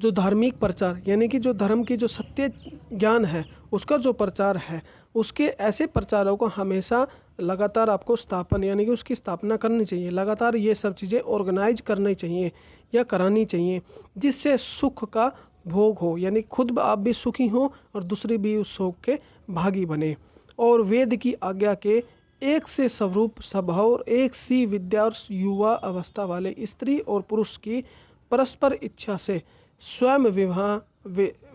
जो धार्मिक प्रचार, यानी कि जो धर्म की जो सत्य ज्ञान है उसका जो प्रचार है, उसके ऐसे प्रचारों को हमेशा लगातार आपको स्थापन, यानी कि उसकी स्थापना करनी चाहिए। लगातार ये सब चीज़ें ऑर्गेनाइज करनी चाहिए या करानी चाहिए, जिससे सुख का भोग हो, यानी खुद आप भी सुखी हो और दूसरे भी उस सुख के भागी बने। और वेद की आज्ञा के एक से स्वरूप स्वभाव और एक सी विद्या और युवा अवस्था वाले स्त्री और पुरुष की परस्पर इच्छा से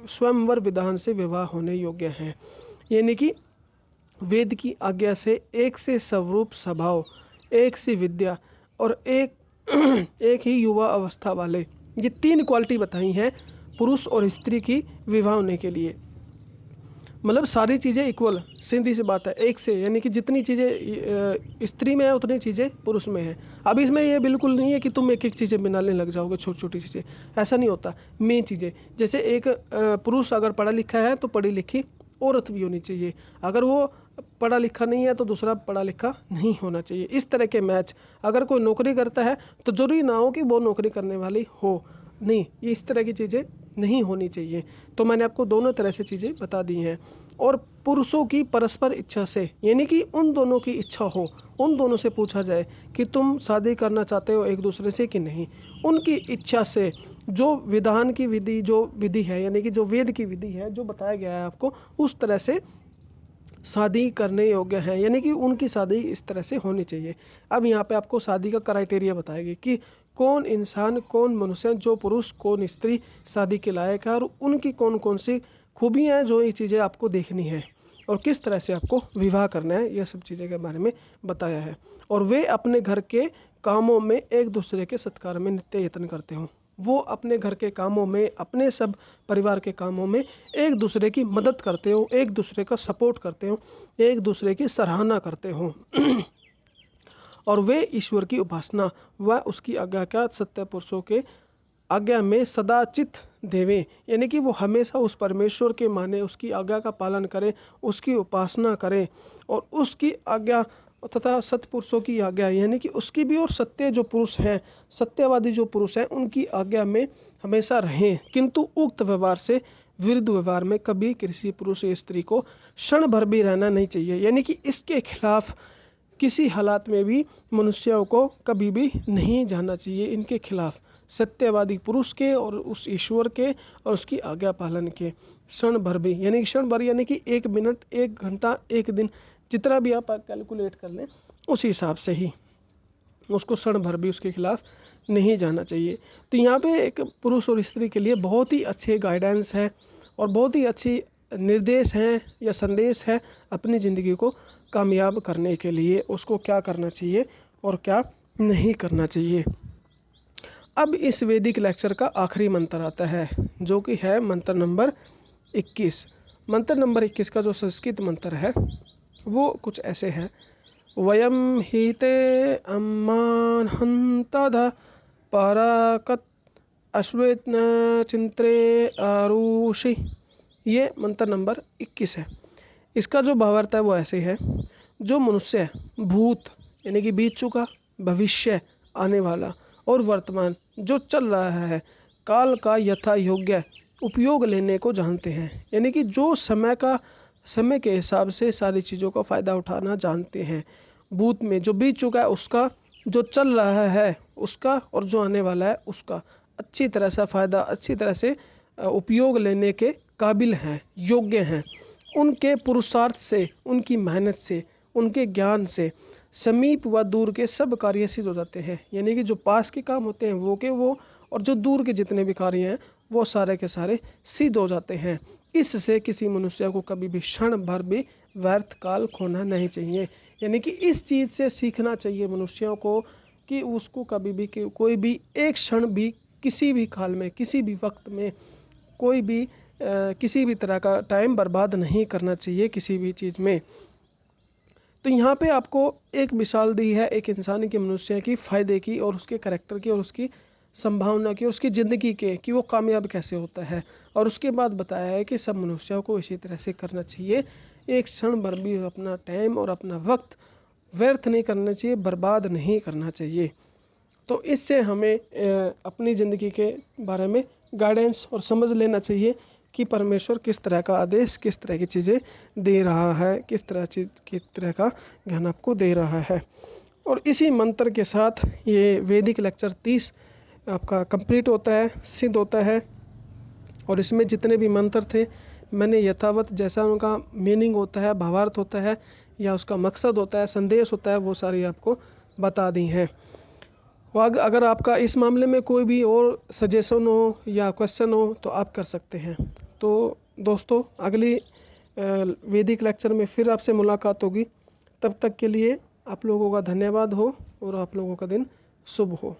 स्वयंवर विधान से विवाह होने योग्य हैं। यानी कि वेद की आज्ञा से एक से स्वरूप स्वभाव, एक सी विद्या और एक ही युवा अवस्था वाले, ये 3 क्वालिटी बताई हैं पुरुष और स्त्री की विवाह होने के लिए। मतलब सारी चीज़ें इक्वल, सीधी सी बात है, एक से, यानी कि जितनी चीज़ें स्त्री में है उतनी चीज़ें पुरुष में है। अब इसमें ये बिल्कुल नहीं है कि तुम एक एक चीज़ें बनाने लग जाओगे, छोटी छोटी चीज़ें, ऐसा नहीं होता। मेन चीज़ें, जैसे एक पुरुष अगर पढ़ा लिखा है तो पढ़ी लिखी औरत भी होनी चाहिए, अगर वो पढ़ा लिखा नहीं है तो दूसरा पढ़ा लिखा नहीं होना चाहिए। इस तरह के मैच, अगर कोई नौकरी करता है तो जरूरी ना हो कि वो नौकरी करने वाली हो, नहीं, ये इस तरह की चीज़ें नहीं होनी चाहिए। तो मैंने आपको दोनों तरह से चीज़ें बता दी हैं। और पुरुषों की परस्पर इच्छा से, यानी कि उन दोनों की इच्छा हो, उन दोनों से पूछा जाए कि तुम शादी करना चाहते हो एक दूसरे से कि नहीं, उनकी इच्छा से जो विधान की विधि, जो विधि है, यानी कि जो वेद की विधि है, जो बताया गया है आपको, उस तरह से शादी करने योग्य है, यानी कि उनकी शादी इस तरह से होनी चाहिए। अब यहाँ पे आपको शादी का क्राइटेरिया बताएगी कि कौन इंसान, कौन मनुष्य, जो पुरुष कौन स्त्री शादी के लायक है, और उनकी कौन कौन सी खूबियाँ हैं जो ये चीज़ें आपको देखनी है, और किस तरह से आपको विवाह करना है, यह सब चीज़ें के बारे में बताया है। और वे अपने घर के कामों में एक दूसरे के सत्कार में नित्य यत्न करते हों, वो अपने घर के कामों में, अपने सब परिवार के कामों में एक दूसरे की मदद करते हो, एक दूसरे का सपोर्ट करते हो, एक दूसरे की सराहना करते हो और वे ईश्वर की उपासना व उसकी आज्ञा का सत्य पुरुषों के आज्ञा में सदाचित देवें, यानी कि वो हमेशा उस परमेश्वर के माने, उसकी आज्ञा का पालन करें, उसकी उपासना करें, और उसकी आज्ञा तथा सत्पुरुषों की आज्ञा, यानी कि उसकी भी, और सत्य जो पुरुष हैं, सत्यवादी जो पुरुष हैं, उनकी आज्ञा में हमेशा रहें। किंतु उक्त व्यवहार से विरुद्ध व्यवहार में कभी किसी पुरुष या स्त्री को क्षण भर भी रहना नहीं चाहिए, यानी कि इसके खिलाफ किसी हालात में भी मनुष्यों को कभी भी नहीं जाना चाहिए, इनके खिलाफ, सत्यवादी पुरुष के और उस ईश्वर के और उसकी आज्ञा पालन के क्षण भर भी, यानी क्षण भर यानी कि 1 मिनट, 1 घंटा, 1 दिन, जितना भी आप कैलकुलेट कर लें उस हिसाब से ही उसको क्षण भर भी उसके खिलाफ नहीं जाना चाहिए। तो यहाँ पे एक पुरुष और स्त्री के लिए बहुत ही अच्छे गाइडेंस है और बहुत ही अच्छी निर्देश हैं या संदेश है अपनी ज़िंदगी को कामयाब करने के लिए, उसको क्या करना चाहिए और क्या नहीं करना चाहिए। अब इस वैदिक लेक्चर का आखिरी मंत्र आता है, जो कि है मंत्र नंबर 21। मंत्र नंबर 21 का जो संस्कृत मंत्र है वो कुछ ऐसे है, वयम हीते अम्मान हंतद पराकत अश्वेतन चिंत्रे आरुषि। ये मंत्र नंबर 21 है। इसका जो भावार्थ है वो ऐसे है, जो मनुष्य भूत यानी कि बीत चुका, भविष्य आने वाला और वर्तमान जो चल रहा है, काल का यथा योग्य उपयोग लेने को जानते हैं, यानी कि जो समय का समय के हिसाब से सारी चीज़ों का फ़ायदा उठाना जानते हैं। भूत में जो बीत चुका है उसका, जो चल रहा है उसका, और जो आने वाला है उसका अच्छी तरह से फ़ायदा, अच्छी तरह से उपयोग लेने के काबिल हैं, योग्य हैं। उनके पुरुषार्थ से, उनकी मेहनत से, उनके ज्ञान से समीप व दूर के सब कार्य सिद्ध हो जाते हैं। यानी कि जो पास के काम होते हैं वो के वो, और जो दूर के जितने भी कार्य हैं वो सारे के सारे सिद्ध हो जाते हैं। इससे किसी मनुष्य को कभी भी क्षण भर भी व्यर्थ काल खोना नहीं चाहिए। यानी कि इस चीज़ से सीखना चाहिए मनुष्यों को कि उसको कभी भी कोई भी एक क्षण भी, किसी भी काल में, किसी भी वक्त में, कोई भी किसी भी तरह का टाइम बर्बाद नहीं करना चाहिए किसी भी चीज़ में। तो यहाँ पे आपको एक मिसाल दी है एक इंसान के, मनुष्य की, फ़ायदे की, और उसके करैक्टर की, और उसकी संभावना की, और उसकी ज़िंदगी के कि वो कामयाब कैसे होता है। और उसके बाद बताया है कि सब मनुष्यों को इसी तरह से करना चाहिए, एक क्षण भर भी अपना टाइम और अपना वक्त व्यर्थ नहीं करना चाहिए, बर्बाद नहीं करना चाहिए। तो इससे हमें अपनी ज़िंदगी के बारे में गाइडेंस और समझ लेना चाहिए कि परमेश्वर किस तरह का आदेश, किस तरह की चीज़ें दे रहा है, किस तरह का ज्ञान आपको दे रहा है। और इसी मंत्र के साथ ये वैदिक लेक्चर 30 आपका कंप्लीट होता है, सिद्ध होता है। और इसमें जितने भी मंत्र थे मैंने यथावत जैसा उनका मीनिंग होता है, भावार्थ होता है, या उसका मकसद होता है, संदेश होता है, वो सारी आपको बता दी हैं। अगर आपका इस मामले में कोई भी और सजेशन हो या क्वेश्चन हो तो आप कर सकते हैं। तो दोस्तों, अगली वैदिक लेक्चर में फिर आपसे मुलाकात होगी। तब तक के लिए आप लोगों का धन्यवाद हो और आप लोगों का दिन शुभ हो।